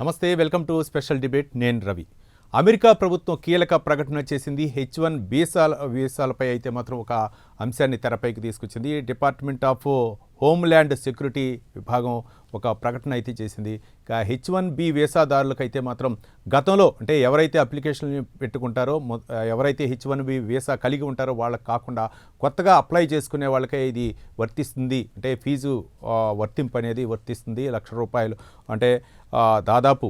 నమస్తే, welcome to special debate. నేను Ravi. America ప్రభుత్వం కీలక ప్రకటన చేసింది. H1 వీసాలపై అయితే మాత్రం ఒక అంశాన్ని తెరపైకి తీసుకొచ్చింది. డిపార్ట్మెంట్ ఆఫ్ హోమ్ల్యాండ్ సెక్యూరిటీ విభాగం ఒక ప్రకటన అయితే చేసింది. ఇక H1B వీసాదారులకు అయితే మాత్రం గతంలో అంటే ఎవరైతే అప్లికేషన్ పెట్టుకుంటారో ఎవరైతే H1B వీసా కలిగి ఉంటారో వాళ్ళకి కాకుండా కొత్తగా అప్లై చేసుకునే వాళ్ళకే ఇది వర్తిస్తుంది. అంటే ఫీజు వర్తింపు అనేది వర్తిస్తుంది. ₹1,00,000 అంటే దాదాపు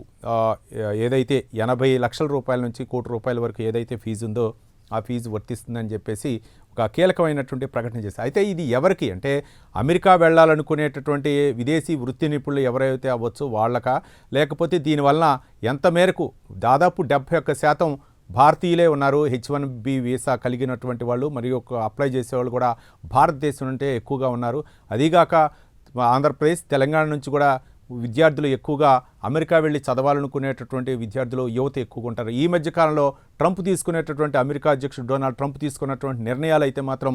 ఏదైతే 80 లక్షల రూపాయల నుంచి ₹1,00,00,000 వరకు ఏదైతే ఫీజు ఉందో ఆ ఫీజు వర్తిస్తుందని చెప్పేసి ఒక కీలకమైనటువంటి ప్రకటన చేశారు. అయితే ఇది ఎవరికి అంటే అమెరికా వెళ్ళాలనుకునేటటువంటి విదేశీ వృత్తి నిపుణులు ఎవరైతే అవ్వచ్చు వాళ్ళకా, లేకపోతే దీనివల్ల ఎంత మేరకు దాదాపు 71% భారతీయులే ఉన్నారు. H1B వీసా కలిగినటువంటి వాళ్ళు మరియు అప్లై చేసేవాళ్ళు కూడా భారతదేశం నుండే ఎక్కువగా ఉన్నారు. అదీగాక ఆంధ్రప్రదేశ్, తెలంగాణ నుంచి కూడా విద్యార్థులు ఎక్కువగా అమెరికా వెళ్ళి చదవాలనుకునేటటువంటి విద్యార్థులు యువత ఎక్కువగా ఉంటారు. ఈ మధ్యకాలంలో ట్రంప్ తీసుకునేటటువంటి అమెరికా అధ్యక్షుడు డొనాల్డ్ ట్రంప్ తీసుకున్నటువంటి నిర్ణయాలు అయితే మాత్రం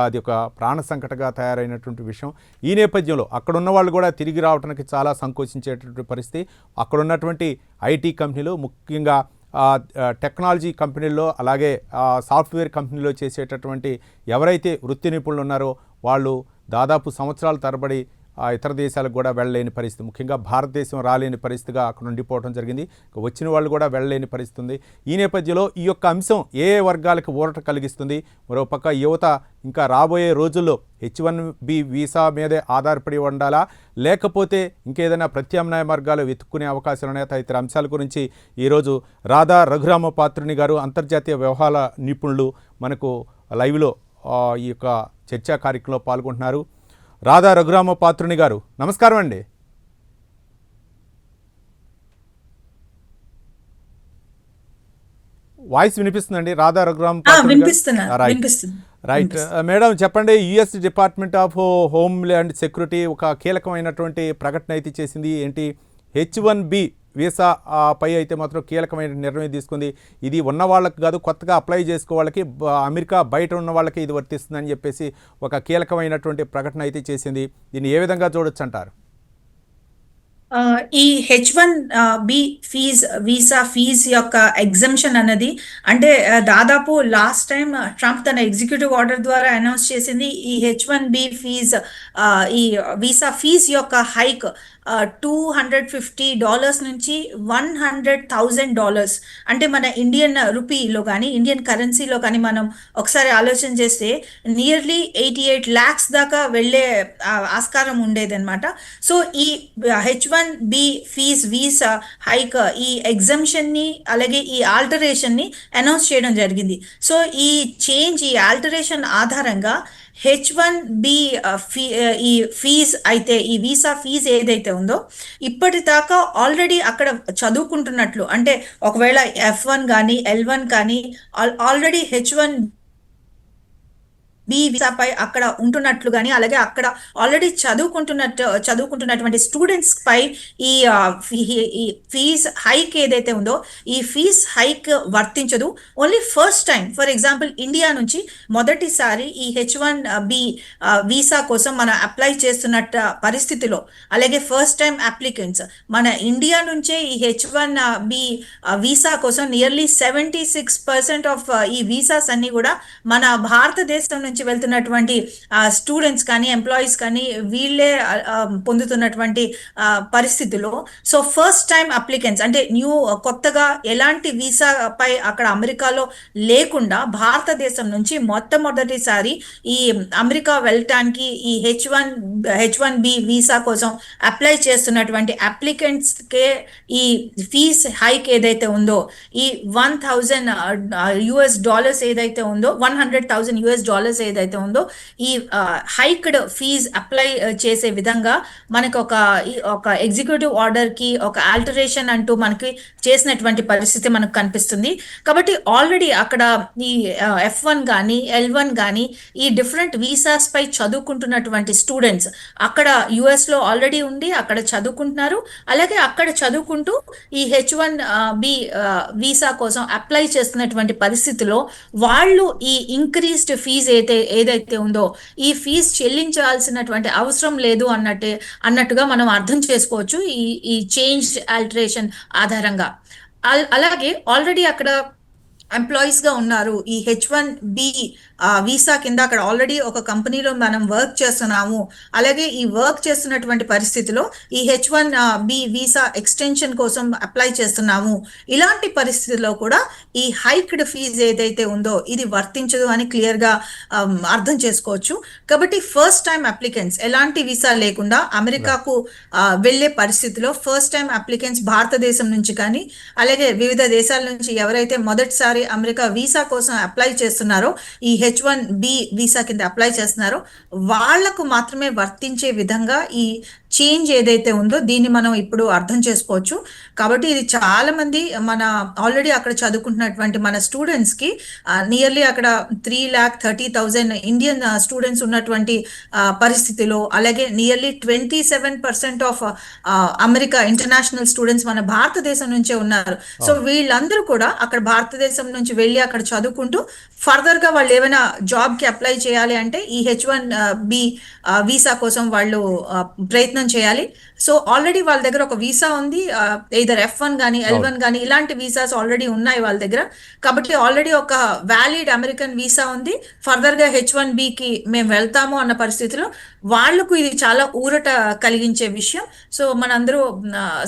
అది ఒక ప్రాణ సంకటగా తయారైనటువంటి విషయం. ఈ నేపథ్యంలో అక్కడున్న వాళ్ళు కూడా తిరిగి రావడానికి చాలా సంకోచించేటటువంటి పరిస్థితి. అక్కడున్నటువంటి ఐటీ కంపెనీలు, ముఖ్యంగా టెక్నాలజీ కంపెనీల్లో అలాగే సాఫ్ట్వేర్ కంపెనీలో చేసేటటువంటి ఎవరైతే వృత్తి నిపుణులు ఉన్నారో వాళ్ళు దాదాపు సంవత్సరాల తరబడి ఇతర దేశాలకు కూడా వెళ్ళలేని పరిస్థితి, ముఖ్యంగా భారతదేశం రాలేని పరిస్థితిగా అక్కడ ఉండిపోవడం జరిగింది. వచ్చిన వాళ్ళు కూడా వెళ్ళలేని పరిస్థితి ఉంది. ఈ నేపథ్యంలో ఈ యొక్క అంశం ఏ వర్గాలకు ఊరట కలిగిస్తుంది? మరోపక్క యువత ఇంకా రాబోయే రోజుల్లో H1B వీసా మీదే ఆధారపడి ఉండాలా, లేకపోతే ఇంకేదైనా ప్రత్యామ్నాయ మార్గాలు వెతుక్కునే అవకాశాలు ఉన్నాయా? తదితర అంశాల గురించి ఈరోజు రాధా రఘురామపాత్రుని గారు, అంతర్జాతీయ వ్యవహారాల నిపుణులు, మనకు లైవ్లో ఈ యొక్క చర్చా కార్యక్రమంలో పాల్గొంటున్నారు. రాధా రఘురామపాత్రుని గారు, నమస్కారం అండి. వాయిస్ వినిపిస్తుందండి? రాధా రఘురామపాత్రుని రైట్ మేడం, చెప్పండి. US department of homeland security ఒక కీలకమైనటువంటి ప్రకటన అయితే చేసింది. ఏంటి? H1B వీసా పై అయితే మాత్రం కీలకమైన నిర్ణయం తీసుకుంది. ఇది ఉన్న వాళ్ళకి కాదు, కొత్తగా అప్లై చేసుకో వాళ్ళకి, అమెరికా బయట ఉన్న వాళ్ళకి ఇది వర్తిస్తుందని చెప్పేసి ఒక కీలకమైనటువంటి ప్రకటన అయితే చేసింది. దీన్ని ఏ విధంగా చూడొచ్చు అంటారు? ఈ H1B వీసా ఫీజ్ యొక్క ఎగ్జంప్షన్ అన్నది అంటే దాదాపు లాస్ట్ టైం ట్రంప్ తన ఎగ్జిక్యూటివ్ ఆర్డర్ ద్వారా అనౌన్స్ చేసింది. ఈ H1B ఈ వీసా ఫీజ్ యొక్క హైక్ $250 నుంచి $100,000 అంటే మన ఇండియన్ రూపీలో కానీ ఇండియన్ కరెన్సీలో కానీ మనం ఒకసారి ఆలోచన చేస్తే నియర్లీ 88 lakhs దాకా వెళ్ళే ఆస్కారం ఉండేదన్నమాట. సో ఈ H1B వీసా హైక్, ఈ ఎగ్జంప్షన్ని అలాగే ఈ ఆల్టరేషన్ని అనౌన్స్ చేయడం జరిగింది. సో ఈ చేంజ్, ఈ ఆల్టరేషన్ ఆధారంగా H1B ఈ ఫీజ్ అయితే, ఈ వీసా ఫీజ్ ఏదైతే ఉందో ఇప్పటిదాకా ఆల్రెడీ అక్కడ చదువుకుంటున్నట్లు, అంటే ఒకవేళ F1 కానీ L1 కానీ ఆల్రెడీ H1B వీసాపై అక్కడ ఉంటున్నట్లు కానీ అలాగే అక్కడ ఆల్రెడీ చదువుకుంటున్నటువంటి స్టూడెంట్స్ పై ఈ ఫీజ్ హైక్ ఏదైతే ఉందో ఈ ఫీజ్ హైక్ వర్తించదు. Only first time, for example India నుంచి మొదటిసారి ఈ H1B వీసా కోసం మనం అప్లై చేస్తున్నట్టు పరిస్థితిలో, అలాగే ఫస్ట్ టైం అప్లికెంట్స్ మన ఇండియా నుంచే ఈ H1B వీసా కోసం నియర్లీ 76% ఆఫ్ ఈ వీసాస్ అన్ని కూడా మన భారతదేశం నుంచి వెళ్తున్నటువంటి స్టూడెంట్స్ కానీ ఎంప్లాయీస్ కానీ వీళ్ళే పొందుతున్నటువంటి పరిస్థితిలో, సో ఫస్ట్ టైం అప్లికెంట్స్ అంటే కొత్తగా ఎలాంటి వీసా పై అక్కడ అమెరికాలో లేకుండా భారతదేశం నుంచి మొట్టమొదటిసారి ఈ అమెరికా వెళ్ళటానికి ఈ H1B వీసా కోసం అప్లై చేస్తున్నటువంటి అప్లికెంట్స్కే ఈ ఫీజ్ హైక్ ఏదైతే ఉందో ఈ $1,000 ఏదైతే ఉందో $100,000 ఏదైతే ఉందో ఈ హైక్డ్ ఫీజ్ అప్లై చేసే విధంగా మనకు ఒక ఎగ్జిక్యూటివ్ ఆర్డర్ కి ఒక ఆల్టరేషన్ అంటూ మనకి చేసినటువంటి పరిస్థితి మనకు కనిపిస్తుంది. కాబట్టి ఆల్రెడీ అక్కడ ఈ F1 కానీ L1 కానీ ఈ డిఫరెంట్ వీసాస్ పై చదువుకుంటున్నటువంటి స్టూడెంట్స్ అక్కడ US లో ఆల్రెడీ ఉండి అక్కడ చదువుకుంటున్నారు. అలాగే అక్కడ చదువుకుంటూ ఈ H1B వీసా కోసం అప్లై చేస్తున్నటువంటి పరిస్థితిలో వాళ్ళు ఈ ఇంక్రీస్డ్ ఫీజ్ అయితే ఏదైతే ఉందో ఈ ఫీజు చెల్లించాల్సినటువంటి అవసరం లేదు అన్నట్టుగా మనం అర్థం చేసుకోవచ్చు ఈ చేంజ్ ఆల్టరేషన్ ఆధారంగా. అలాగే ఆల్రెడీ అక్కడ ఎంప్లాయీస్ గా ఉన్నారు. ఈ H1B వీసా కింద అక్కడ ఆల్రెడీ ఒక కంపెనీలో మనం వర్క్ చేస్తున్నాము. అలాగే ఈ వర్క్ చేస్తున్నటువంటి పరిస్థితిలో ఈ H1B వీసా ఎక్స్టెన్షన్ కోసం అప్లై చేస్తున్నాము. ఇలాంటి పరిస్థితుల్లో కూడా ఈ హైక్డ్ ఫీజ్ ఏదైతే ఉందో ఇది వర్తించదు అని క్లియర్ గా అర్థం చేసుకోవచ్చు. కాబట్టి ఫస్ట్ టైం అప్లికెంట్స్ ఎలాంటి వీసా లేకుండా అమెరికాకు వెళ్లే పరిస్థితిలో ఫస్ట్ టైం అప్లికెంట్స్ భారతదేశం నుంచి కానీ అలాగే వివిధ దేశాల నుంచి ఎవరైతే మొదటిసారి అమెరికా వీసా కోసం అప్లై చేస్తున్నారో ఈ H1B వీసా కింద అప్లై చేస్తున్నారో వాళ్లకు మాత్రమే వర్తించే విధంగా ఈ చేంజ్ ఏదైతే ఉందో దీన్ని మనం ఇప్పుడు అర్థం చేసుకోవచ్చు. కాబట్టి ఇది చాలా మంది మన ఆల్రెడీ అక్కడ చదువుకుంటున్నటువంటి మన స్టూడెంట్స్ కి నియర్లీ అక్కడ 3,30,000 ఇండియన్ స్టూడెంట్స్ ఉన్నటువంటి పరిస్థితిలో అలాగే nearly 27% of America international students మన భారతదేశం నుంచే ఉన్నారు. సో వీళ్ళందరూ కూడా అక్కడ భారతదేశం నుంచి వెళ్ళి అక్కడ చదువుకుంటూ ఫర్దర్ గా వాళ్ళు ఏమైనా జాబ్ కి అప్లై చేయాలి అంటే ఈ H1B వీసా కోసం వాళ్ళు ప్రయత్నం చేయాలి. సో ఆల్రెడీ వాళ్ళ దగ్గర ఒక వీసా ఉంది, either F1 కానీ L1 కానీ ఇలాంటి వీసాస్ ఆల్రెడీ ఉన్నాయి వాళ్ళ దగ్గర. కాబట్టి ఆల్రెడీ ఒక వ్యాలిడ్ అమెరికన్ వీసా ఉంది, ఫర్దర్ గా H1B కి మేము వెళ్తాము అన్న పరిస్థితిలో వాళ్లకు ఇది చాలా ఊరట కలిగించే విషయం. సో మనందరూ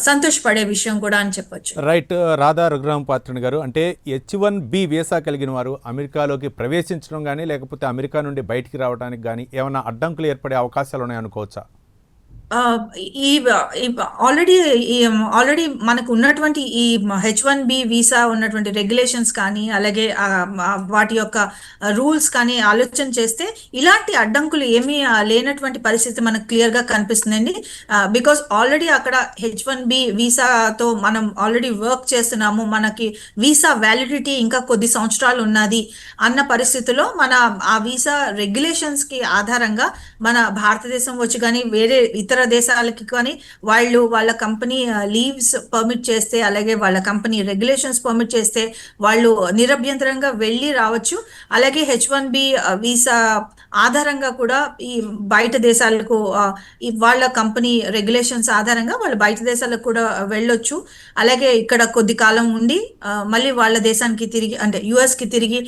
సంతోషపడే విషయం కూడా అని చెప్పొచ్చు. రైట్. రాధా రఘురామ పాత్రుని గారు, అంటే H1B వీసా కలిగిన వారు అమెరికాలోకి ప్రవేశించడం కానీ లేకపోతే అమెరికా నుండి బయటికి రావడానికి కానీ ఏమైనా అడ్డంకులు ఏర్పడే అవకాశాలు ఉన్నాయనుకోవచ్చా? ఆల్రెడీ మనకు ఉన్నటువంటి ఈ H1B వీసా ఉన్నటువంటి రెగ్యులేషన్స్ కానీ అలాగే వాటి యొక్క రూల్స్ కానీ ఆలోచన చేస్తే ఇలాంటి అడ్డంకులు ఏమీ లేనటువంటి పరిస్థితి మనకు క్లియర్ గా కనిపిస్తుందండి. బికాస్ ఆల్రెడీ అక్కడ H1B వీసాతో మనం ఆల్రెడీ వర్క్ చేస్తున్నాము, మనకి వీసా వ్యాలిడిటీ ఇంకా కొద్ది సంవత్సరాలు ఉన్నది అన్న పరిస్థితిలో మన ఆ వీసా రెగ్యులేషన్స్ కి ఆధారంగా మన భారతదేశం వచ్చి కానీ వేరే ఇతర దేశాలకి కానీ వాళ్ళ కంపెనీ లీవ్స్ పర్మిట్ చేస్తే అలాగే వాళ్ళ కంపెనీ రెగ్యులేషన్స్ పర్మిట్ చేస్తే వాళ్ళు నిరభ్యంతరంగా వెళ్ళి రావచ్చు. అలాగే H1B వీసా ఆధారంగా కూడా ఈ బయట దేశాలకు వాళ్ళ కంపెనీ రెగ్యులేషన్స్ ఆధారంగా వాళ్ళు బయట దేశాలకు కూడా వెళ్ళొచ్చు. అలాగే ఇక్కడ కొద్ది కాలం ఉండి మళ్ళీ వాళ్ళ దేశానికి తిరిగి అంటే US కి తిరిగి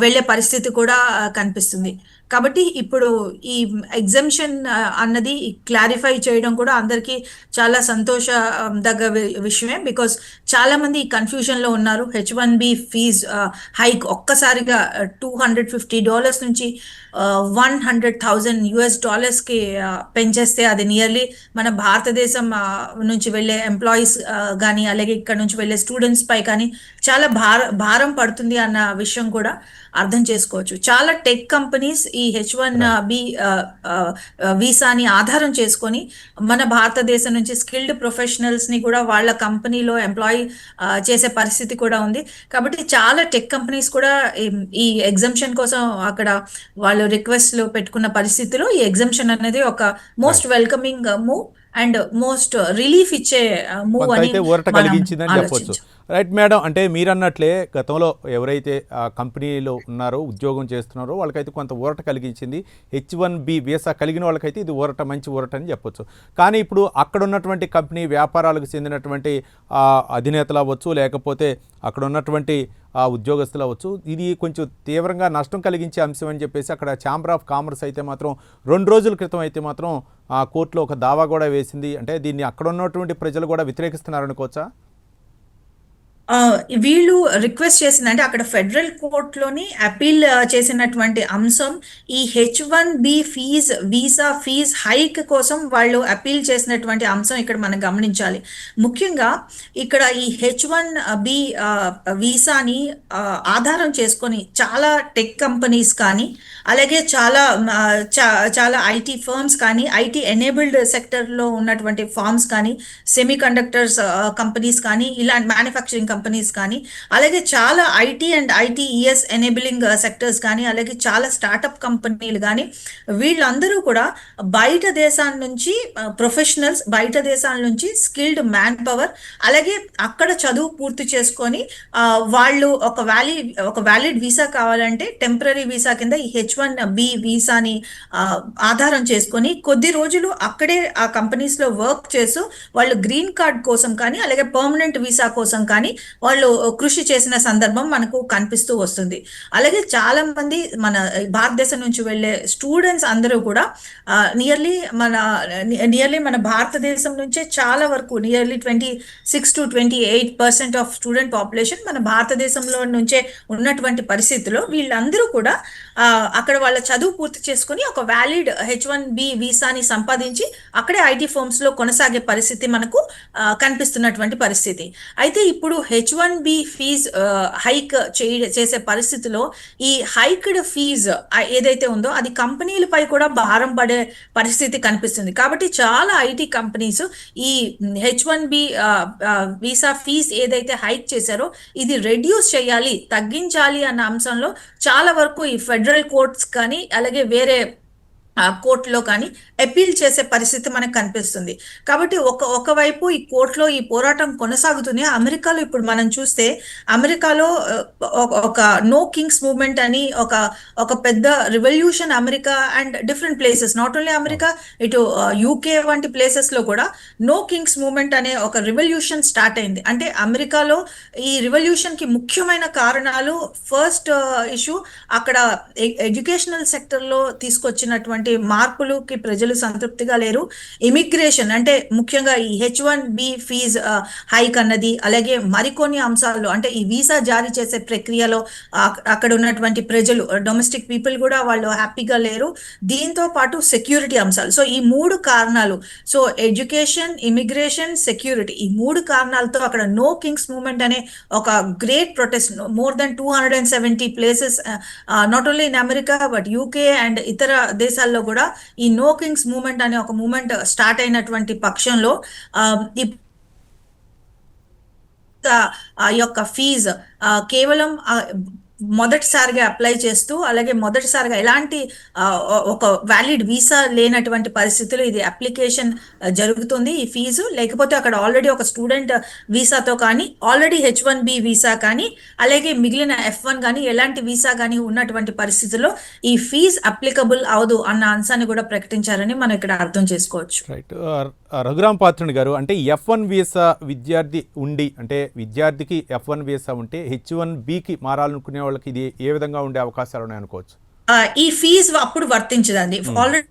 వెళ్ళే పరిస్థితి కూడా కనిపిస్తుంది. కాబట్టి ఇప్పుడు ఈ ఎగ్జంప్షన్ అన్నది క్లారిఫై చేయడం కూడా అందరికీ చాలా సంతోషదగ్గ విషయమే. బికాస్ చాలా మంది ఈ కన్ఫ్యూజన్ లో ఉన్నారు. H1B ఫీజ్ హైక్ ఒక్కసారిగా $250 నుంచి $100,000 కి పెంచేస్తే అది నియర్లీ మన భారతదేశం నుంచి వెళ్ళే ఎంప్లాయీస్ కానీ అలాగే ఇక్కడ నుంచి వెళ్ళే స్టూడెంట్స్ పై కానీ చాలా భారం పడుతుంది అన్న విషయం కూడా అర్థం చేసుకోవచ్చు. చాలా టెక్ కంపెనీస్ ఈ H1B వీసాని ఆధారం చేసుకొని మన భారతదేశం నుంచి స్కిల్డ్ ప్రొఫెషనల్స్ ని కూడా వాళ్ళ కంపెనీలో ఎంప్లాయీ చేసే పరిస్థితి కూడా ఉంది. కాబట్టి చాలా టెక్ కంపెనీస్ కూడా ఈ ఎగ్జంప్షన్ కోసం అక్కడ వాళ్ళు రిక్వెస్ట్లు పెట్టుకున్న పరిస్థితిలో ఈ ఎగ్జంప్షన్ అనేది ఒక most welcoming move and most relief ఇచ్చే మూవ్ అని ఊరట కలిగించిందని చెప్పొచ్చు. రైట్ మేడం, అంటే మీరన్నట్లే గతంలో ఎవరైతే ఆ కంపెనీలో ఉన్నారో ఉద్యోగం చేస్తున్నారో వాళ్ళకైతే కొంత ఊరట కలిగించింది. H1B వీసా కలిగిన వాళ్ళకైతే ఇది ఊరట, మంచి ఊరట అని చెప్పొచ్చు. కానీ ఇప్పుడు అక్కడ ఉన్నటువంటి కంపెనీ వ్యాపారాలకు చెందినటువంటి అధినేతలు అవ్వచ్చు లేకపోతే అక్కడ ఉన్నటువంటి ఉద్యోగస్తులు అవ్వచ్చు, ఇది కొంచెం తీవ్రంగా నష్టం కలిగించే అంశం అని చెప్పేసి అక్కడ ఛాంబర్ ఆఫ్ కామర్స్ అయితే మాత్రం 2 రోజుల క్రితం అయితే మాత్రం కోర్టులో ఒక దావా కూడా వేసింది. అంటే దీన్ని అక్కడ ఉన్నటువంటి ప్రజలు కూడా వ్యతిరేకిస్తున్నారు అనుకోవచ్చా? వీళ్ళు రిక్వెస్ట్ చేసిందంటే అక్కడ ఫెడరల్ కోర్టులోని అపీల్ చేసినటువంటి అంశం ఈ H1B వీసా ఫీజ్ హైక్ కోసం వాళ్ళు అపీల్ చేసినటువంటి అంశం ఇక్కడ మనం గమనించాలి. ముఖ్యంగా ఇక్కడ ఈ H1B వీసాని ఆధారం చేసుకొని చాలా టెక్ కంపెనీస్ కానీ అలాగే చాలా ఐటీ ఫర్మ్స్ కానీ ఐటీ ఎనేబుల్డ్ సెక్టర్లో ఉన్నటువంటి ఫార్మ్స్ కానీ సెమీ కండక్టర్స్ కంపెనీస్ కానీ ఇలాంటి మ్యానుఫ్యాక్చరింగ్ కంపెనీస్ కానీ, అలాగే చాలా IT and ITES enabling sectors కానీ, అలాగే చాలా స్టార్టప్ కంపెనీలు కానీ, వీళ్ళందరూ కూడా బయట దేశాల నుంచి ప్రొఫెషనల్స్, బయట దేశాల నుంచి స్కిల్డ్ మ్యాన్ పవర్, అలాగే అక్కడ చదువు పూర్తి చేసుకొని వాళ్ళు ఒక వ్యాలిడ్ వీసా కావాలంటే టెంపరీ వీసా కింద ఈ H1B వీసాని ఆధారం చేసుకొని కొద్ది రోజులు అక్కడే ఆ కంపెనీస్ లో వర్క్ చేస్తూ వాళ్ళు గ్రీన్ కార్డ్ కోసం కానీ, అలాగే పర్మనెంట్ వీసా కోసం కానీ వాళ్ళు కృషి చేసిన సందర్భం మనకు కనిపిస్తూ వస్తుంది. అలాగే చాలా మంది మన భారతదేశం నుంచి వెళ్ళే స్టూడెంట్స్ అందరూ కూడా నియర్లీ మన భారతదేశం నుంచే చాలా వరకు nearly 26 to 28% of student population మన భారతదేశంలో నుంచే ఉన్నటువంటి పరిస్థితుల్లో వీళ్ళందరూ కూడా అక్కడ వాళ్ళ చదువు పూర్తి చేసుకుని ఒక వ్యాలిడ్ H1B వీసాని సంపాదించి అక్కడే ఐటీ ఫర్మ్స్ లో కొనసాగే పరిస్థితి మనకు కనిపిస్తున్నటువంటి పరిస్థితి. అయితే ఇప్పుడు H1B ఫీజ్ హైక్ చేసే పరిస్థితిలో ఈ హైక్డ్ ఫీజ్ ఏదైతే ఉందో అది కంపెనీలపై కూడా భారం పడే పరిస్థితి కనిపిస్తుంది. కాబట్టి చాలా ఐటీ కంపెనీస్ ఈ H1B వీసా ఫీజ్ ఏదైతే హైక్ చేశారో ఇది రెడ్యూస్ చేయాలి, తగ్గించాలి అన్న అంశంలో చాలా వరకు ఈ ఫెడరల్ కోర్ట్స్ కానీ, అలాగే వేరే కోర్టులో కానీ అపీల్ చేసే పరిస్థితి మనకు కనిపిస్తుంది. కాబట్టి ఒకవైపు ఈ కోర్టులో ఈ పోరాటం కొనసాగుతుంది. అమెరికాలో ఇప్పుడు మనం చూస్తే అమెరికాలో ఒక నో కింగ్స్ మూవ్మెంట్ అని ఒక పెద్ద revolution America and different places, not only America, ఇటు యూకే వంటి ప్లేసెస్ లో కూడా నో కింగ్స్ మూవ్మెంట్ అనే ఒక రివల్యూషన్ స్టార్ట్ అయింది. అంటే అమెరికాలో ఈ రివల్యూషన్ కి ముఖ్యమైన కారణాలు, ఫస్ట్ ఇష్యూ అక్కడ ఎడ్యుకేషనల్ సెక్టర్ లో తీసుకొచ్చినటువంటి మార్పులకి ప్రజలు సంతృప్తిగా లేరు. ఇమిగ్రేషన్ అంటే ముఖ్యంగా ఈ H1B ఫీజ్ హైక్ అన్నది, అలాగే మరికొన్ని అంశాల్లో అంటే ఈ వీసా జారీ చేసే ప్రక్రియలో అక్కడ ఉన్నటువంటి ప్రజలు, డొమెస్టిక్ పీపుల్ కూడా వాళ్ళు హ్యాపీగా లేరు. దీంతో పాటు సెక్యూరిటీ అంశాలు. సో ఈ మూడు కారణాలు, సో ఎడ్యుకేషన్, ఇమిగ్రేషన్, సెక్యూరిటీ, ఈ మూడు కారణాలతో అక్కడ నో కింగ్స్ మూవ్మెంట్ అనే ఒక great protest, more than 270 places, not only in America but UK and ఇతర దేశాల్లో కూడా ఈ నో కింగ్స్ మూవ్మెంట్ అనే ఒక మూవ్మెంట్ స్టార్ట్ అయినటువంటి పక్షంలో ఆ యొక్క ఫీజు కేవలం మొదటిసారిగా అప్లై చేస్తూ, అలాగే మొదటిసారిగా ఎలాంటి ఒక వ్యాలిడ్ వీసా లేనటువంటి పరిస్థితుల్లో ఇది అప్లికేషన్ జరుగుతుంది ఈ ఫీజు. లేకపోతే అక్కడ ఆల్రెడీ ఒక స్టూడెంట్ వీసాతో కానీ, ఆల్రెడీ H1B వీసా కానీ, అలాగే మిగిలిన F1 కానీ ఎలాంటి వీసా కానీ ఉన్నటువంటి పరిస్థితుల్లో ఈ ఫీజ్ అప్లికబుల్ అవదు అన్న అంశాన్ని కూడా ప్రకటించారని మనం ఇక్కడ అర్థం చేసుకోవచ్చు. రైట్. రఘురామ్ పాత్రుని గారు, అంటే F1 వీసా విద్యార్థి ఉండి, అంటే విద్యార్థికి F1 వీసా ఉంటే H1Bకి మారాలనుకునే వాళ్ళకి ఇది ఏ విధంగా ఉండే అవకాశాలు ఉన్నాయి అనుకోవచ్చు? ఈ ఫీజు అప్పుడు వర్తించదండి. ఆల్రెడీ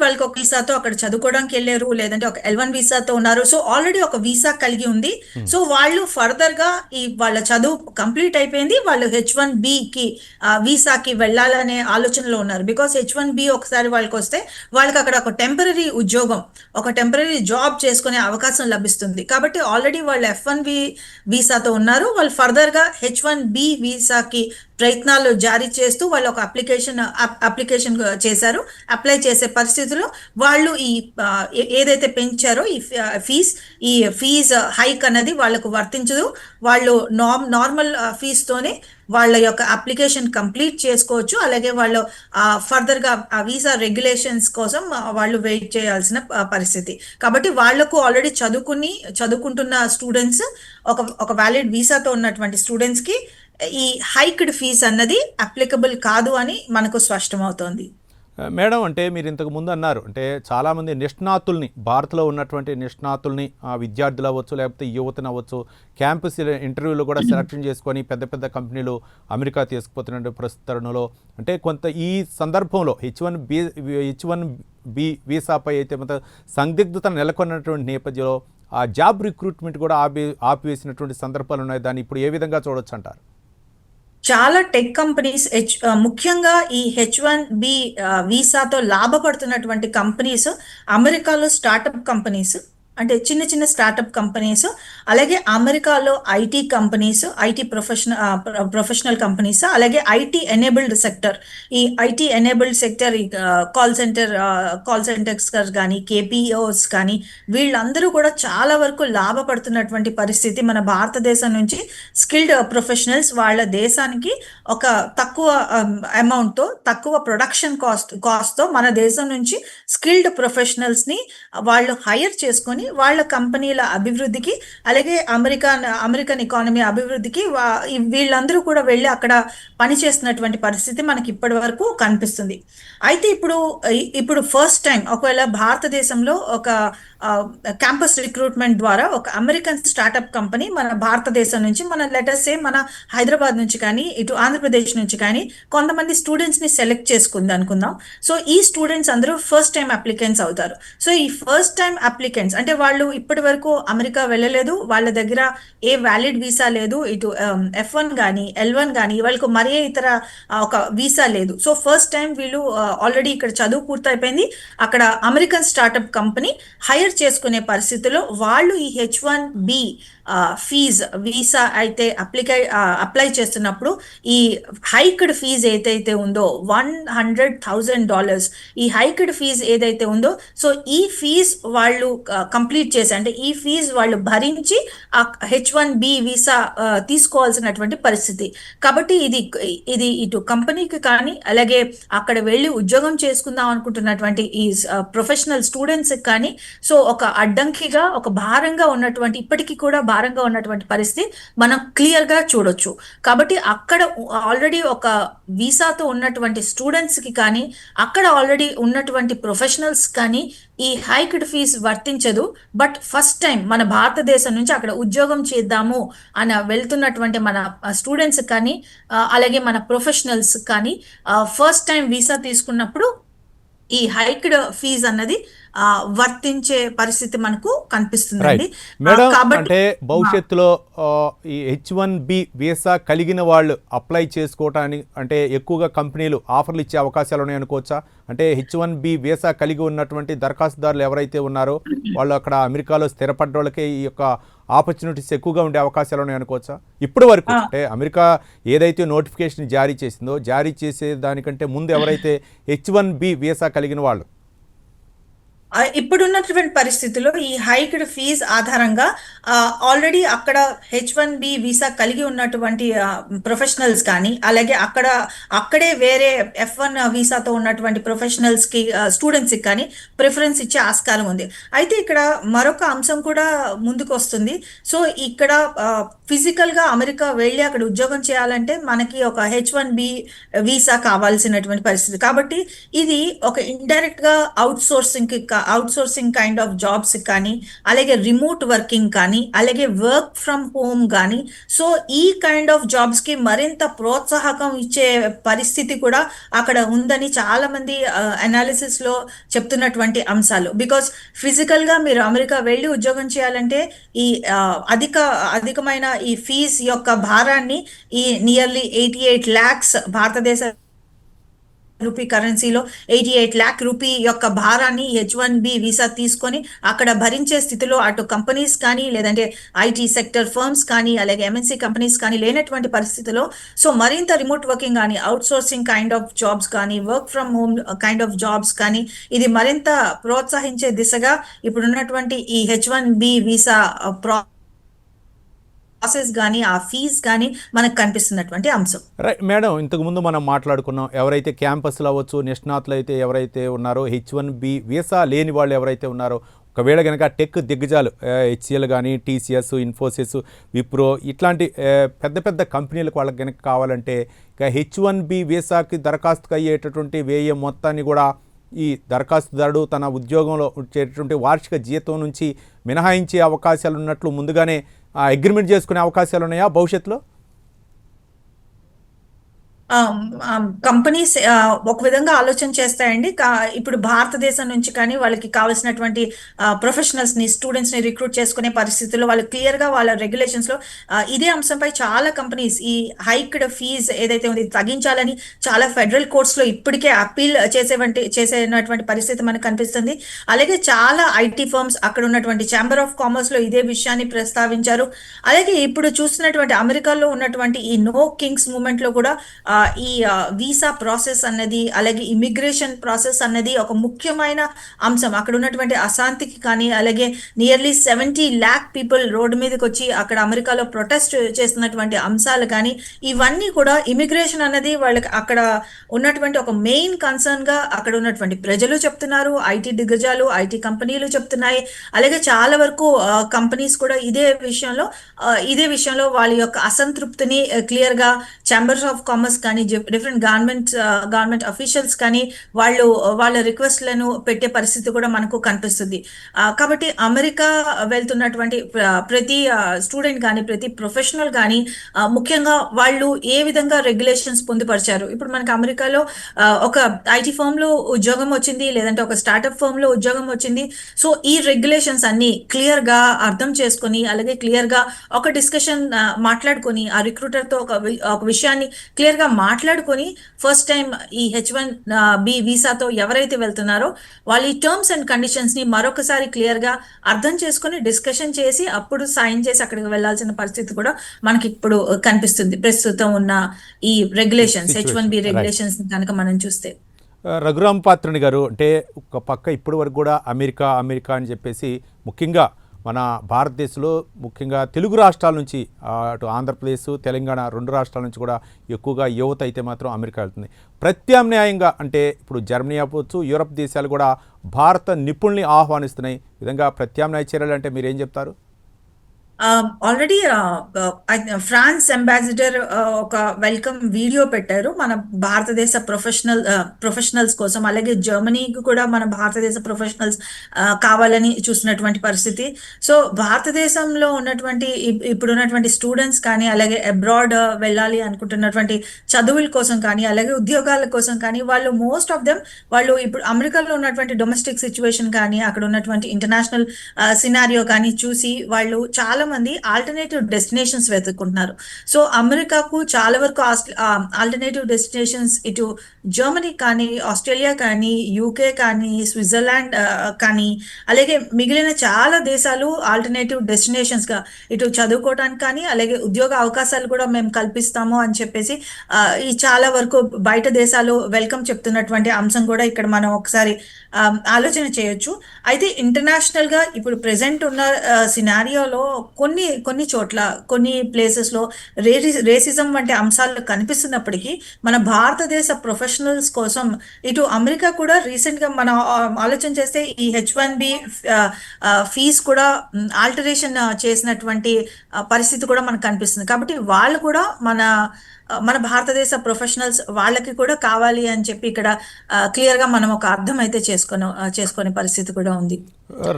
వాళ్ళకి ఒక వీసాతో అక్కడ చదువుకోవడానికి వెళ్ళారు, లేదంటే ఒక L1 వీసాతో ఉన్నారు. సో ఆల్రెడీ ఒక వీసా కలిగి ఉంది. సో వాళ్ళు ఫర్దర్ గా వాళ్ళ చదువు కంప్లీట్ అయిపోయింది, వాళ్ళు H1Bకి వీసాకి వెళ్ళాలనే ఆలోచనలో ఉన్నారు. బికాస్ H1B ఒకసారి వాళ్ళకి వస్తే వాళ్ళకి అక్కడ ఒక టెంపరీ ఉద్యోగం, ఒక టెంపరీ జాబ్ చేసుకునే అవకాశం లభిస్తుంది. కాబట్టి ఆల్రెడీ వాళ్ళు F1B వీసాతో ఉన్నారు. వాళ్ళు ఫర్దర్ గా H1B వీసాకి ప్రయత్నాలు జారీ చేస్తూ వాళ్ళు ఒక అప్లికేషన్ చేశారు. అప్లై చేసే పరిస్థితుల్లో వాళ్ళు ఏదైతే పెంచారో ఈ ఫీజ్ హైక్ అన్నది వాళ్ళకు వర్తించదు. వాళ్ళు నార్మల్ ఫీజుతోనే వాళ్ళ యొక్క అప్లికేషన్ కంప్లీట్ చేసుకోవచ్చు. అలాగే వాళ్ళు ఫర్దర్ గా ఆ వీసా రెగ్యులేషన్స్ కోసం వాళ్ళు వెయిట్ చేయాల్సిన పరిస్థితి. కాబట్టి వాళ్లకు ఆల్రెడీ చదువుకుంటున్న స్టూడెంట్స్, ఒక వ్యాలిడ్ వీసాతో ఉన్నటువంటి స్టూడెంట్స్ కి ఈ హైక్డ్ ఫీజ్ అన్నది అప్లికబుల్ కాదు అని మనకు స్పష్టమవుతోంది. మేడం, అంటే మీరు ఇంతకు ముందు అన్నారు, అంటే చాలామంది నిష్ణాతుల్ని, భారత్లో ఉన్నటువంటి నిష్ణాతుల్ని, విద్యార్థులు అవ్వచ్చు, లేకపోతే యువతను అవ్వచ్చు, క్యాంపస్ ఇంటర్వ్యూలు కూడా సెలక్షన్ చేసుకొని పెద్ద పెద్ద కంపెనీలు అమెరికా తీసుకుపోతున్న ప్రస్తుతంలో, అంటే కొంత ఈ సందర్భంలో H1B వీసాపై అయితే మొత్తం సందిగ్ధత నెలకొన్నటువంటి నేపథ్యంలో ఆ జాబ్ రిక్రూట్మెంట్ కూడా ఆపివేసినటువంటి సందర్భాలు ఉన్నాయి. దాన్ని ఇప్పుడు ఏ విధంగా చూడొచ్చు అంటారు? చాలా టెక్ కంపెనీస్, ముఖ్యంగా ఈ H1B వీసాతో లాభపడుతున్నటువంటి కంపెనీస్ అమెరికాలో స్టార్టప్ కంపెనీస్, అంటే చిన్న చిన్న స్టార్టప్ కంపెనీస్, అలాగే అమెరికాలో IT companies, IT professional companies, అలాగే ఐటీ ఎనేబుల్డ్ సెక్టర్. ఈ IT enabled sector call centres కానీ, కేపీఓస్ కానీ, వీళ్ళందరూ కూడా చాలా వరకు లాభపడుతున్నటువంటి పరిస్థితి. మన భారతదేశం నుంచి స్కిల్డ్ ప్రొఫెషనల్స్ వాళ్ళ దేశానికి ఒక తక్కువ అమౌంట్తో, తక్కువ ప్రొడక్షన్ కాస్ట్తో మన దేశం నుంచి స్కిల్డ్ ప్రొఫెషనల్స్ని వాళ్ళు హైర్ చేసుకొని వాళ్ళ కంపెనీల అభివృద్ధికి, అలాగే అమెరికన్ ఎకానమీ అభివృద్ధికి వీళ్ళందరూ కూడా వెళ్ళి అక్కడ పనిచేస్తున్నటువంటి పరిస్థితి మనకి ఇప్పటి వరకు కనిపిస్తుంది. అయితే ఇప్పుడు ఫస్ట్ టైం ఒకవేళ భారతదేశంలో ఒక క్యాంపస్ రిక్రూట్మెంట్ ద్వారా ఒక అమెరికన్ స్టార్టప్ కంపెనీ మన భారతదేశం నుంచి, మన హైదరాబాద్ నుంచి కానీ, ఇటు ఆంధ్రప్రదేశ్ నుంచి కానీ కొంతమంది స్టూడెంట్స్ని సెలెక్ట్ చేసుకుంది అనుకుందాం. సో ఈ స్టూడెంట్స్ అందరూ ఫస్ట్ టైం అప్లికెంట్స్ అవుతారు. సో ఈ ఫస్ట్ టైం అప్లికెంట్స్ అంటే వాళ్ళు ఇప్పటి వరకు అమెరికా వెళ్ళలేదు, వాళ్ళ దగ్గర ఏ వ్యాలిడ్ వీసా లేదు, ఇటు F1 కానీ L1 కానీ వాళ్ళకు మరే ఇతర ఒక వీసా లేదు. సో ఫస్ట్ టైం వీళ్ళు ఆల్రెడీ ఇక్కడ చదువు పూర్తయిపోయింది, అక్కడ అమెరికన్ స్టార్టప్ కంపెనీ హైర్ చేసుకునే పరిస్థితిలో వాళ్ళు ఈ H1B వీసా అయితే అప్లై చేస్తున్నప్పుడు ఈ హైక్డ్ ఫీజ్ ఏదైతే ఉందో $100,000, ఈ హైక్డ్ ఫీజ్ ఏదైతే ఉందో, సో ఈ ఫీజ్ వాళ్ళు కంప్లీట్ చేసి, అంటే ఈ ఫీజ్ వాళ్ళు భరించి ఆ H1B వీసా తీసుకోవాల్సినటువంటి పరిస్థితి. కాబట్టి ఇది ఇటు కంపెనీకి కానీ, అలాగే అక్కడ వెళ్ళి ఉద్యోగం చేసుకుందాం అనుకుంటున్నటువంటి ఈ ప్రొఫెషనల్ స్టూడెంట్స్కి కానీ సో ఒక అడ్డంకిగా, ఒక భారంగా ఉన్నటువంటి, ఇప్పటికీ కూడా భారంగా ఉన్నటువంటి పరిస్థితి మనం క్లియర్గా చూడొచ్చు. కాబట్టి అక్కడ ఆల్రెడీ ఒక వీసాతో ఉన్నటువంటి స్టూడెంట్స్కి కానీ, అక్కడ ఆల్రెడీ ఉన్నటువంటి ప్రొఫెషనల్స్ కానీ ఈ హైక్డ్ ఫీజ్ వర్తించదు. బట్ ఫస్ట్ టైం మన భారతదేశం నుంచి అక్కడ ఉద్యోగం చేద్దాము అని వెళ్తున్నటువంటి మన స్టూడెంట్స్ కానీ, అలాగే మన ప్రొఫెషనల్స్ కానీ ఫస్ట్ టైం వీసా తీసుకున్నప్పుడు ఈ హైక్డ్ ఫీజ్ అన్నది వర్తించే పరిస్థితి మనకు కనిపిస్తుందండి. మేడం, అంటే భవిష్యత్తులో ఈ H1B వీసా కలిగిన వాళ్ళు అప్లై చేసుకోవటానికి అంటే ఎక్కువగా కంపెనీలు ఆఫర్లు ఇచ్చే అవకాశాలు ఉన్నాయనుకోవచ్చా? అంటే H1B వీసా కలిగి ఉన్నటువంటి దరఖాస్తుదారులు ఎవరైతే ఉన్నారో వాళ్ళు అక్కడ అమెరికాలో స్థిరపడ్డ వాళ్ళకే ఈ యొక్క ఆపర్చునిటీస్ ఎక్కువగా ఉండే అవకాశాలు ఉన్నాయనుకోవచ్చా? ఇప్పటి వరకు అంటే అమెరికా ఏదైతే నోటిఫికేషన్ జారీ చేసిందో, జారీ చేసే దానికంటే ముందు ఎవరైతే H1B వీసా కలిగిన వాళ్ళు ఇప్పుడున్నటువంటి పరిస్థితుల్లో ఈ హైక్డ్ ఫీజ్ ఆధారంగా ఆల్రెడీ అక్కడ H1B వీసా కలిగి ఉన్నటువంటి ప్రొఫెషనల్స్ కానీ, అలాగే అక్కడే వేరే F1 వీసాతో ఉన్నటువంటి ప్రొఫెషనల్స్కి, స్టూడెంట్స్కి కానీ ప్రిఫరెన్స్ ఇచ్చే ఆస్కారం ఉంది. అయితే ఇక్కడ మరొక అంశం కూడా ముందుకు వస్తుంది. సో ఇక్కడ ఫిజికల్గా అమెరికా వెళ్ళి అక్కడ ఉద్యోగం చేయాలంటే మనకి ఒక H1B వీసా కావాల్సినటువంటి పరిస్థితి. కాబట్టి ఇది ఒక ఇండైరెక్ట్గా అవుట్సోర్సింగ్ కైండ్ ఆఫ్ జాబ్స్ కానీ, అలాగే రిమోట్ వర్కింగ్ కానీ, అలాగే వర్క్ ఫ్రమ్ హోమ్ కానీ, సో ఈ కైండ్ ఆఫ్ జాబ్స్కి మరింత ప్రోత్సాహకం ఇచ్చే పరిస్థితి కూడా అక్కడ ఉందని చాలా మంది అనాలిసిస్లో చెప్తున్నటువంటి అంశాలు. బికాస్ ఫిజికల్గా మీరు అమెరికా వెళ్ళి ఉద్యోగం చేయాలంటే ఈ అధికమైన ఈ ఫీజ్ యొక్క భారాన్ని, ఈ నియర్లీ 88 lakhs భారతదేశ రూపీ కరెన్సీలో 88 lakh రూపీ యొక్క భారాన్ని H1B వీసా తీసుకొని అక్కడ భరించే స్థితిలో అటు కంపెనీస్ కానీ, లేదంటే ఐటీ సెక్టర్ ఫర్మ్స్ కానీ, అలాగే MNC కంపెనీస్ కానీ లేనటువంటి పరిస్థితిలో సో మరింత రిమోట్ వర్కింగ్ కానీ, అవుట్సోర్సింగ్ కైండ్ ఆఫ్ జాబ్స్ కానీ, work from home kind of jobs కానీ ఇది మరింత ప్రోత్సహించే దిశగా ఇప్పుడున్నటువంటి ఈ H1B వీసా ప్రాసెస్ కానీ, ఆ ఫీజ్ కానీ మనకు కనిపిస్తున్నటువంటి అంశం. రైట్ మేడం, ఇంతకుముందు మనం మాట్లాడుకున్నాం ఎవరైతే క్యాంపస్లో అవ్వచ్చు, నిష్ణాతులు అయితే ఎవరైతే ఉన్నారో H1B వీసా లేని వాళ్ళు ఎవరైతే ఉన్నారో, ఒకవేళ కనుక టెక్ దిగ్గజాలు HCL కానీ, TCS, ఇన్ఫోసిస్, విప్రో ఇట్లాంటి పెద్ద పెద్ద కంపెనీలకు వాళ్ళకి కనుక కావాలంటే ఇక H1B వీసాకి దరఖాస్తుకు అయ్యేటటువంటి వ్యయం మొత్తాన్ని కూడా ఈ దరఖాస్తుదారుడు తన ఉద్యోగంలో వచ్చేటటువంటి వార్షిక జీతం నుంచి మినహాయించే అవకాశాలు ఉన్నట్లు ముందుగానే అగ్రిమెంట్ చేసుకునే అవకాశాలు ఉన్నాయా భవిష్యత్తులో? కంపెనీస్ ఒక విధంగా ఆలోచన చేస్తాయండి. ఇప్పుడు భారతదేశం నుంచి కానీ వాళ్ళకి కావాల్సినటువంటి ప్రొఫెషనల్స్ ని స్టూడెంట్స్ ని రిక్రూట్ చేసుకునే పరిస్థితుల్లో వాళ్ళు క్లియర్ గా వాళ్ళ రెగ్యులేషన్స్ లో ఇదే అంశంపై చాలా కంపెనీస్ ఈ హైక్డ్ ఫీజ్ ఏదైతే ఉంది ఇది తగ్గించాలని చాలా ఫెడరల్ కోర్ట్స్ లో ఇప్పటికే అప్పీల్ చేసేటువంటి పరిస్థితి మనకు కనిపిస్తుంది. అలాగే చాలా ఐటీ ఫర్మ్స్ అక్కడ ఉన్నటువంటి ఛాంబర్ ఆఫ్ కామర్స్ లో ఇదే విషయాన్ని ప్రస్తావించారు. అలాగే ఇప్పుడు చూస్తున్నటువంటి అమెరికాలో ఉన్నటువంటి ఈ నో కింగ్స్ మూవ్మెంట్ లో కూడా ఈ వీసా ప్రాసెస్ అన్నది అలాగే ఇమిగ్రేషన్ ప్రాసెస్ అన్నది ఒక ముఖ్యమైన అంశం. అక్కడ ఉన్నటువంటి అశాంతికి కానీ అలాగే నియర్లీ 70 lakh పీపుల్ రోడ్డు మీదకి వచ్చి అక్కడ అమెరికాలో ప్రొటెస్ట్ చేస్తున్నటువంటి అంశాలు కానీ ఇవన్నీ కూడా ఇమిగ్రేషన్ అన్నది వాళ్ళకి అక్కడ ఉన్నటువంటి ఒక మెయిన్ కన్సర్న్ గా అక్కడ ఉన్నటువంటి ప్రజలు చెప్తున్నారు, ఐటీ దిగ్గజాలు ఐటీ కంపెనీలు చెప్తున్నాయి. అలాగే చాలా వరకు కంపెనీస్ కూడా ఇదే విషయంలో వాళ్ళ యొక్క అసంతృప్తిని క్లియర్ గా ఛాంబర్స్ ఆఫ్ కామర్స్ కానీ డిఫరెంట్ గవర్నమెంట్ అఫీషియల్స్ కానీ వాళ్ళ రిక్వెస్ట్లను పెట్టే పరిస్థితి కూడా మనకు కనిపిస్తుంది. కాబట్టి అమెరికా వెళ్తున్నటువంటి ప్రతి స్టూడెంట్ కానీ ప్రతి ప్రొఫెషనల్ కానీ ముఖ్యంగా వాళ్ళు ఏ విధంగా రెగ్యులేషన్స్ పొందుపరిచారు. ఇప్పుడు మనకి అమెరికాలో ఒక ఐటీ ఫర్మ్ లో ఉద్యోగం వచ్చింది, లేదంటే ఒక స్టార్ట్అప్ ఫర్మ్ లో ఉద్యోగం వచ్చింది. సో ఈ రెగ్యులేషన్స్ అన్ని క్లియర్ గా అర్థం చేసుకుని అలాగే క్లియర్ గా ఒక డిస్కషన్ మాట్లాడుకొని ఆ రిక్రూటర్ తో ఒక విషయాన్ని క్లియర్ గా మాట్లాడుకొని ఫస్ట్ టైం ఈ H1B వీసాతో ఎవరైతే వెళ్తున్నారో వాళ్ళ ఈ టర్మ్స్ అండ్ కండిషన్స్ ని మరొకసారి క్లియర్ గా అర్థం చేసుకుని డిస్కషన్ చేసి అప్పుడు సైన్ చేసి అక్కడికి వెళ్లాల్సిన పరిస్థితి కూడా మనకి ఇప్పుడు కనిపిస్తుంది. ప్రస్తుతం ఉన్న ఈ రెగ్యులేషన్స్ H1B రెగ్యులేషన్స్ కనుక మనం చూస్తే. రఘురామ్ పాత్రుని గారు, అంటే ఒక పక్క ఇప్పటి వరకు కూడా అమెరికా అమెరికా అని చెప్పేసి ముఖ్యంగా మన భారతదేశంలో ముఖ్యంగా తెలుగు రాష్ట్రాల నుంచి అటు ఆంధ్రప్రదేశ్ తెలంగాణ 2 రాష్ట్రాల నుంచి కూడా ఎక్కువగా యువత అయితే మాత్రం అమెరికా వెళ్తుంది. ప్రత్యామ్నాయంగా అంటే ఇప్పుడు జర్మనీ అవ్వచ్చు, యూరప్ దేశాలు కూడా భారత నిపుణుల్ని ఆహ్వానిస్తున్నాయి. ఈ విధంగా ప్రత్యామ్నాయ చర్యలు అంటే మీరేం చెప్తారు? ఆల్రెడీ ఫ్రాన్స్ అంబాసిడర్ ఒక వెల్కమ్ వీడియో పెట్టారు మన భారతదేశ ప్రొఫెషనల్స్ కోసం. అలాగే జర్మనీకి కూడా మన భారతదేశ ప్రొఫెషనల్స్ కావాలని చూసినటువంటి పరిస్థితి. సో భారతదేశంలో ఉన్నటువంటి ఇప్పుడున్నటువంటి స్టూడెంట్స్ కానీ అలాగే అబ్రాడ్ వెళ్ళాలి అనుకుంటున్నటువంటి చదువుల కోసం కానీ అలాగే ఉద్యోగాల కోసం కానీ వాళ్ళు మోస్ట్ ఆఫ్ దెమ్ వాళ్ళు ఇప్పుడు అమెరికాలో ఉన్నటువంటి డొమెస్టిక్ సిచ్యువేషన్ కానీ అక్కడ ఉన్నటువంటి ఇంటర్నేషనల్ సినారియో కానీ చూసి వాళ్ళు చాలా మంది ఆల్టర్నేటివ్ డెస్టినేషన్స్ వెతుక్కుంటున్నారు. సో అమెరికాకు చాలా వరకు ఆల్టర్నేటివ్ డెస్టినేషన్స్ ఇటు జర్మనీ కానీ ఆస్ట్రేలియా కానీ యూకే కానీ స్విట్జర్లాండ్ కానీ అలాగే మిగిలిన చాలా దేశాలు ఆల్టర్నేటివ్ డెస్టినేషన్స్ గా ఇటు చదువుకోవడానికి కానీ అలాగే ఉద్యోగ అవకాశాలు కూడా మేము కల్పిస్తాము అని చెప్పేసి ఈ చాలా వరకు బయట దేశాలు వెల్కమ్ చెప్తున్నటువంటి అంశం కూడా ఇక్కడ మనం ఒకసారి ఆలోచన చేయొచ్చు. అయితే ఇంటర్నేషనల్ గా ఇప్పుడు ప్రెసెంట్ ఉన్న సినారియోలో కొన్ని చోట్ల కొన్ని ప్లేసెస్ లో రేసిజం వంటి అంశాలు కనిపిస్తున్నప్పటికీ మన భారతదేశ ప్రొఫెషనల్స్ కోసం ఇటు అమెరికా కూడా రీసెంట్ గా మనం ఆలోచన చేస్తే ఈ H1B ఫీజ్ కూడా ఆల్టరేషన్ చేసినటువంటి పరిస్థితి కూడా మనకు కనిపిస్తుంది. కాబట్టి వాళ్ళు కూడా మన భారతదేశ ప్రొఫెషనల్స్ వాళ్ళకి కూడా కావాలి అని చెప్పి ఇక్కడ క్లియర్ గా మనం ఒక అర్థం అయితే చేసుకునే పరిస్థితి కూడా ఉంది.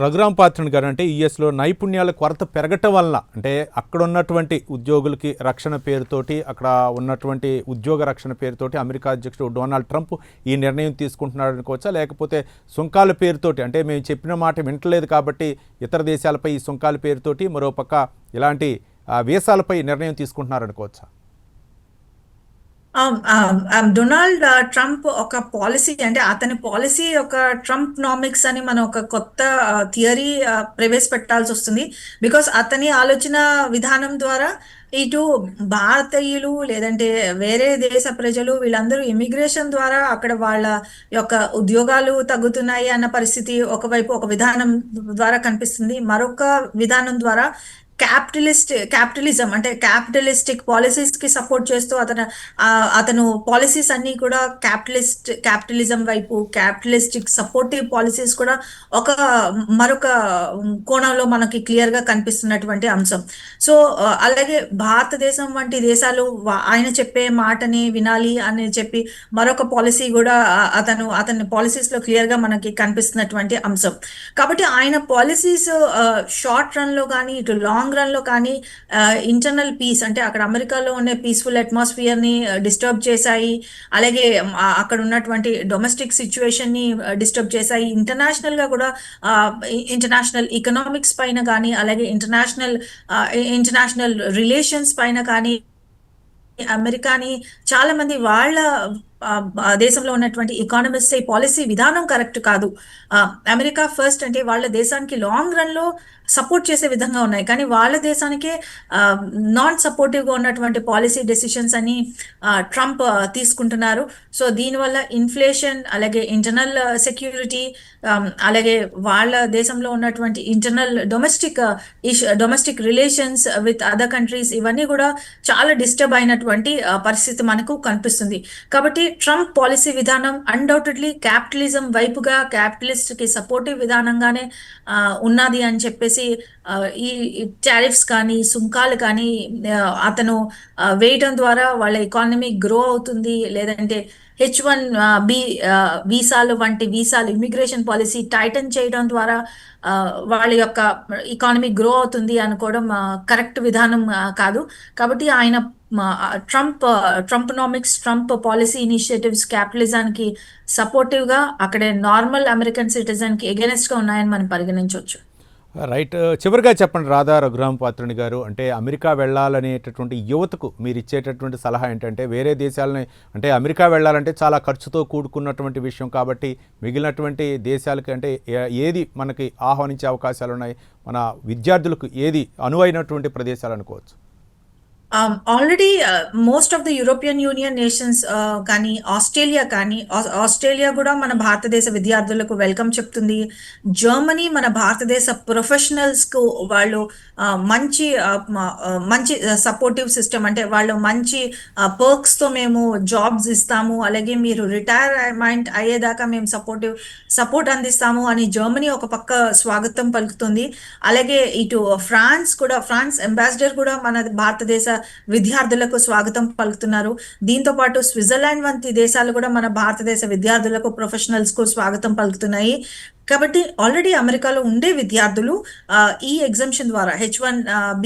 రఘురామ్ పాత్రుని గారు, అంటే యుఎస్లో నైపుణ్యాల కొరత పెరగటం వలన అంటే అక్కడ ఉన్నటువంటి ఉద్యోగులకి రక్షణ పేరుతోటి అక్కడ ఉన్నటువంటి ఉద్యోగ రక్షణ పేరుతోటి అమెరికా అధ్యక్షుడు డొనాల్డ్ ట్రంప్ ఈ నిర్ణయం తీసుకుంటున్నాడు అనుకోవచ్చా? లేకపోతే సుంకాల పేరుతోటి అంటే మేము చెప్పిన మాట వింటలేదు కాబట్టి ఇతర దేశాలపై ఈ సుంకాల పేరుతోటి మరోపక్క ఇలాంటి వీసాలపై నిర్ణయం తీసుకుంటున్నారు అనుకోవచ్చా? డొనాల్డ్ ట్రంప్ ఒక పాలసీ అంటే అతని పాలసీ ఒక ట్రంప్ నామిక్స్ అని మనం ఒక కొత్త థియరీ ప్రవేశపెట్టాల్సి వస్తుంది. బికాస్ అతని ఆలోచన విధానం ద్వారా ఇటు భారతీయులు లేదంటే వేరే దేశ ప్రజలు వీళ్ళందరూ ఇమిగ్రేషన్ ద్వారా అక్కడ వాళ్ళ యొక్క ఉద్యోగాలు తగ్గుతున్నాయి అన్న పరిస్థితి ఒకవైపు ఒక విధానం ద్వారా కనిపిస్తుంది. మరొక విధానం ద్వారా క్యాపిటలిజం అంటే క్యాపిటలిస్టిక్ పాలసీస్ కి సపోర్ట్ చేస్తూ అతను పాలసీస్ అన్ని కూడా క్యాపిటలిజం వైపు క్యాపిటలిస్టిక్ సపోర్టివ్ పాలసీస్ కూడా మరొక కోణంలో మనకి క్లియర్ గా కనిపిస్తున్నటువంటి అంశం. సో అలాగే భారతదేశం వంటి దేశాలు ఆయన చెప్పే మాటని వినాలి అని చెప్పి మరొక పాలసీ కూడా అతని పాలసీస్ లో క్లియర్ గా మనకి కనిపిస్తున్నటువంటి అంశం. కాబట్టి ఆయన పాలసీస్ షార్ట్ రన్ లో కానీ ఇటు లాంగ్ లాంగ్ రన్ లో కానీ ఇంటర్నల్ పీస్ అంటే అక్కడ అమెరికాలో ఉండే పీస్ఫుల్ అట్మాస్ఫియర్ ని డిస్టర్బ్ చేశాయి. అలాగే అక్కడ ఉన్నటువంటి డొమెస్టిక్ సిచ్యువేషన్ ని డిస్టర్బ్ చేశాయి. ఇంటర్నేషనల్ గా కూడా ఇంటర్నేషనల్ ఎకనామిక్స్ పైన కానీ అలాగే ఇంటర్నేషనల్ రిలేషన్స్ పైన కానీ అమెరికాని చాలా మంది వాళ్ళ దేశంలో ఉన్నటువంటి ఎకానమిస్ట్ ఈ పాలసీ విధానం కరెక్ట్ కాదు. అమెరికా ఫస్ట్ అంటే వాళ్ళ దేశానికి లాంగ్ రన్ లో సపోర్ట్ చేసే విధంగా ఉన్నాయి, కానీ వాళ్ళ దేశానికే నాన్ సపోర్టివ్ గా ఉన్నటువంటి పాలసీ డెసిషన్స్ అని ట్రంప్ తీసుకుంటున్నారు. సో దీనివల్ల ఇన్ఫ్లేషన్ అలాగే ఇంటర్నల్ సెక్యూరిటీ అలాగే వాళ్ళ దేశంలో ఉన్నటువంటి internal domestic relations with other countries ఇవన్నీ కూడా చాలా డిస్టర్బ్ అయినటువంటి పరిస్థితి మనకు కనిపిస్తుంది. కాబట్టి ట్రంప్ పాలసీ విధానం అన్డౌటెడ్లీ క్యాపిటలిజం వైపుగా క్యాపిటలిస్ట్ కి సపోర్టివ్ విధానంగానే ఉన్నది అని చెప్పేసి ఈ టారిఫ్స్ కానీ సుంకాలు కానీ అతను వేయడం ద్వారా వాళ్ళ ఎకానమీ గ్రో అవుతుంది, లేదంటే H1B వీసాలు వంటి వీసాలు ఇమిగ్రేషన్ పాలసీ టైటన్ చేయడం ద్వారా వాళ్ళ యొక్క ఎకానమీ గ్రో అవుతుంది అనుకోవడం కరెక్ట్ విధానం కాదు. కాబట్టి ఆయన ట్రంప్ పాలసీ ఇనిషియేటివ్స్ క్యాపిటలిజానికి సపోర్టివ్ గా అక్కడే నార్మల్ అమెరికన్ సిటిజన్ కి ఎగెనెస్ట్ గా ఉన్నాయని మనం పరిగణించవచ్చు. రైట్. చివరిగా చెప్పండి రాధా రఘురామ్ పాత్రుని గారు, అంటే అమెరికా వెళ్ళాలనేటటువంటి యువతకు మీరు ఇచ్చేటటువంటి సలహా ఏంటంటే, వేరే దేశాలని అంటే అమెరికా వెళ్ళాలంటే చాలా ఖర్చుతో కూడుకున్నటువంటి విషయం కాబట్టి మిగిలినటువంటి దేశాలకి అంటే ఏది మనకి ఆహ్వానించే అవకాశాలు ఉన్నాయి, మన విద్యార్థులకు ఏది అనువైనటువంటి ప్రదేశాలు అనుకోవచ్చు? Already most of the European union nations కానీ ఆస్ట్రేలియా కూడా మన భారతదేశ విద్యార్థులకు వెల్కమ్ చెప్తుంది. జర్మనీ మన భారతదేశ ప్రొఫెషనల్స్ కు వాళ్ళు మంచి సపోర్టివ్ సిస్టమ్ అంటే వాళ్ళు మంచి పర్క్స్ తో మేము జాబ్స్ ఇస్తాము, అలాగే మీరు రిటైర్మెంట్ అయ్యేదాకా మేము సపోర్ట్ అందిస్తాము అని జర్మనీ ఒక పక్క స్వాగతం పలుకుతుంది. అలాగే ఇటు ఫ్రాన్స్ అంబాసిడర్ కూడా మన భారతదేశ విద్యార్థులకు స్వాగతం పలుకుతున్నారు. దీంతో పాటు స్విట్జర్లాండ్ వంటి దేశాలు కూడా మన భారతదేశ విద్యార్థులకు ప్రొఫెషనల్స్ కు స్వాగతం పలుకుతున్నాయి. కాబట్టి ఆల్రెడీ అమెరికాలో ఉండే విద్యార్థులు ఈ ఎగ్జంప్షన్ ద్వారా H1B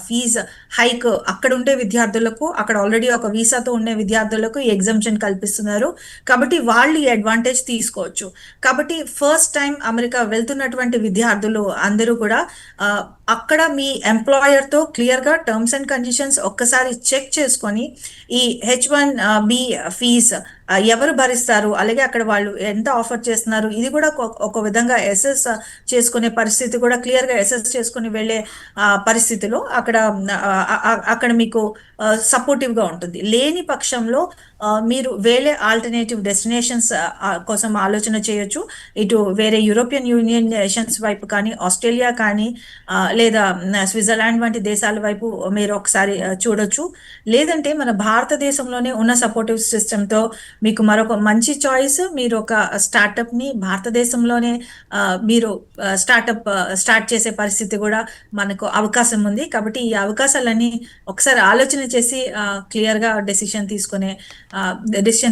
ఫీజ్ హైక్ అక్కడ ఉండే విద్యార్థులకు, అక్కడ ఆల్రెడీ ఒక వీసాతో ఉండే విద్యార్థులకు ఈ ఎగ్జంప్షన్ కల్పిస్తున్నారు. కాబట్టి వాళ్ళు ఈ అడ్వాంటేజ్ తీసుకోవచ్చు. కాబట్టి ఫస్ట్ టైం అమెరికా వెళ్తున్నటువంటి విద్యార్థులు అందరూ కూడా అక్కడ మీ ఎంప్లాయర్ తో క్లియర్ గా టర్మ్స్ అండ్ కండిషన్స్ ఒక్కసారి చెక్ చేసుకొని ఈ H1B ఫీజ్ ఎవరు భరిస్తారు, అలాగే అక్కడ వాళ్ళు ఎంత ఆఫర్ చేస్తున్నారు, ఇది కూడా ఒక విధంగా అసెస్ చేసుకునే పరిస్థితి కూడా క్లియర్ గా అసెస్ చేసుకుని వెళ్ళే పరిస్థితిలో అక్కడ మీకు సపోర్టివ్ గా ఉంటుంది. లేని పక్షంలో మీరు వేరే ఆల్టర్నేటివ్ డెస్టినేషన్స్ కోసం ఆలోచన చేయొచ్చు. ఇటు వేరే యూరోపియన్ యూనియన్ నేషన్స్ వైపు కానీ, ఆస్ట్రేలియా కానీ, లేదా స్విట్జర్లాండ్ వంటి దేశాల వైపు మీరు ఒకసారి చూడొచ్చు. లేదంటే మన భారతదేశంలోనే ఉన్న సపోర్టివ్ సిస్టమ్ తో మీకు మరొక మంచి చాయిస్, మీరు ఒక స్టార్ట్అప్ ని భారతదేశంలోనే మీరు స్టార్ట్ చేసే పరిస్థితి కూడా మనకు అవకాశం ఉంది. కాబట్టి ఈ అవకాశాలన్నీ ఒకసారి ఆలోచన చేసి క్లియర్ గా డెసిషన్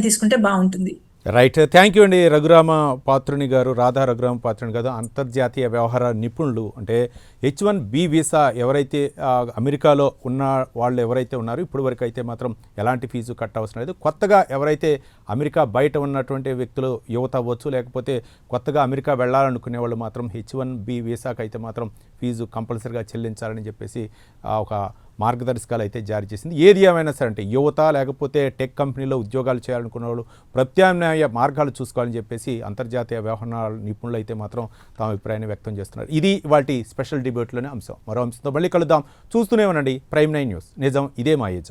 తీసుకుంటే బాగుంటుంది. రైట్. థ్యాంక్ యూ అండి రఘురామ పాత్రుని గారు, రాధా రఘురామ పాత్రుని గారు, అంతర్జాతీయ వ్యవహార నిపుణులు. అంటే H1B వీసా ఎవరైతే అమెరికాలో ఉన్న వాళ్ళు ఎవరైతే ఉన్నారో ఇప్పుడు వరకు అయితే మాత్రం ఎలాంటి ఫీజు కట్ అవసరం లేదు. కొత్తగా ఎవరైతే అమెరికా బయట ఉన్నటువంటి వ్యక్తులు, యువత అవ్వచ్చు, లేకపోతే కొత్తగా అమెరికా వెళ్ళాలనుకునే వాళ్ళు మాత్రం H1B వీసాకి అయితే మాత్రం ఫీజు కంపల్సరీగా చెల్లించాలని చెప్పేసి ఒక మార్గదర్శకాలు అయితే జారీ చేసింది. ఏది ఏమైనా సరే అంటే యువత లేకపోతే టెక్ కంపెనీలో ఉద్యోగాలు చేయాలనుకున్న వాళ్ళు ప్రత్యామ్నాయ మార్గాలు చూసుకోవాలని చెప్పేసి అంతర్జాతీయ వ్యవహారాల నిపుణులు అయితే మాత్రం తమ అభిప్రాయాన్ని వ్యక్తం చేస్తున్నారు. ఇది వాటి స్పెషల్ డిబేట్లోనే అంశం. మరో అంశంతో మళ్ళీ కలుద్దాం. చూస్తూనే ఉండండి ప్రైమ్ 9 న్యూస్. నిజం ఇదే మా ఏజం.